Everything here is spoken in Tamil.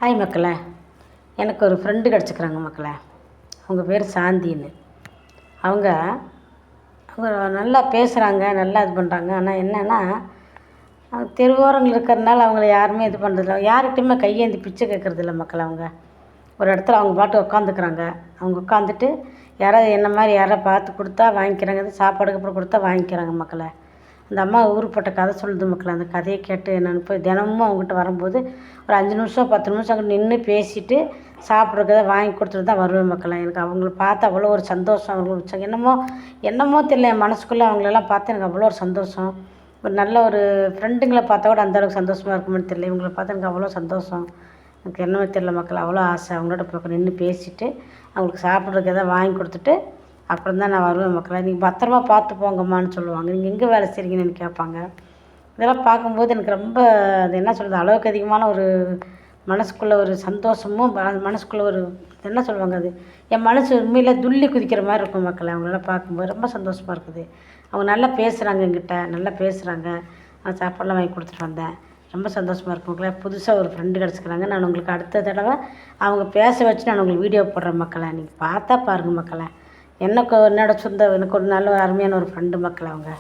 ஹாய் மக்களே, எனக்கு ஒரு ஃப்ரெண்டு கிடச்சிக்கிறாங்க மக்களே. அவங்க பேர் சாந்தின்னு. அவங்க அவங்க நல்லா பேசுகிறாங்க, நல்லா இது பண்ணுறாங்க. ஆனால் என்னென்னா, தெருவோரங்கள் இருக்கிறதுனால அவங்கள யாருமே இது பண்ணுறதில்ல. யார்கிட்டையுமே கையேந்தி பிச்சை கேட்குறதில்ல மக்களே. அவங்க ஒரு இடத்துல அவங்க பாட்டு உட்காந்துக்கிறாங்க. அவங்க உட்காந்துட்டு யாராவது என்ன மாதிரி யாராவது பார்த்து கொடுத்தா வாங்கிக்கிறாங்க. சாப்பாடுக்கு அப்புறம் கொடுத்தா வாங்கிக்கிறாங்க மக்களே. அந்த அம்மா ஊருப்பட்ட கதை சொல்லுது மக்களே. அந்த கதையை கேட்டு நான் போய் தினமும் அவங்ககிட்ட வரும்போது ஒரு 5 நிமிஷம் 10 நிமிஷம் அங்கே நின்று பேசிவிட்டு சாப்பிட்றத வாங்கி கொடுத்துட்டு தான் வருவேன் மக்களே. எனக்கு அவங்கள பார்த்து அவ்வளோ ஒரு சந்தோஷம். அவங்களுக்கு என்னமோ தெரியல, என் மனசுக்குள்ளே அவங்களெல்லாம் பார்த்து எனக்கு அவ்வளோ ஒரு சந்தோஷம். ஒரு நல்ல ஒரு ஃப்ரெண்டுங்களை பார்த்தா கூட அந்தளவுக்கு சந்தோஷமாக இருக்குமான்னு தெரியல. இவங்களை பார்த்தா எனக்கு அவ்வளோ சந்தோஷம். எனக்கு என்னமே தெரியல மக்கள், அவ்வளோ ஆசை. அவங்களோட போய் நின்று பேசிவிட்டு அவங்களுக்கு சாப்பிட்றதுக்கு எதாவது வாங்கி கொடுத்துட்டு அப்புறம் தான் நான் வருவேன் மக்களே. நீங்கள் பத்திரமா பார்த்து போங்கம்மான்னு சொல்லுவாங்க. நீங்கள் எங்கே வேலை செய்கிறீங்கன்னு கேட்பாங்க. இதெல்லாம் பார்க்கும்போது எனக்கு ரொம்ப அது என்ன சொல்கிறது, அளவுக்கு அதிகமான ஒரு மனசுக்குள்ளே ஒரு சந்தோஷமும் மனசுக்குள்ளே ஒரு என்ன சொல்லுவாங்க, அது என் மனசு உண்மையில் துள்ளி குதிக்கிற மாதிரி இருக்கும் மக்களே. அவங்களெல்லாம் பார்க்கும்போது ரொம்ப சந்தோஷமாக இருக்குது. அவங்க நல்லா பேசுகிறாங்க, என்கிட்ட நல்லா பேசுகிறாங்க. நான் சாப்பாடெலாம் வாங்கி கொடுத்துட்டு வந்தேன். ரொம்ப சந்தோஷமாக இருக்கும் மக்களே. புதுசாக ஒரு ஃப்ரெண்டு கிடச்சிக்கிறாங்க. நான் உங்களுக்கு அடுத்த தடவை அவங்க பேச வச்சு நான் உங்களுக்கு வீடியோ போடுறேன் மக்களே. நீங்கள் பார்த்தா பாருங்கள் மக்களே. எனக்கு ஒரு நல்ல ஒரு அருமையான ஒரு ஃப்ரெண்டு மக்களே அவங்க.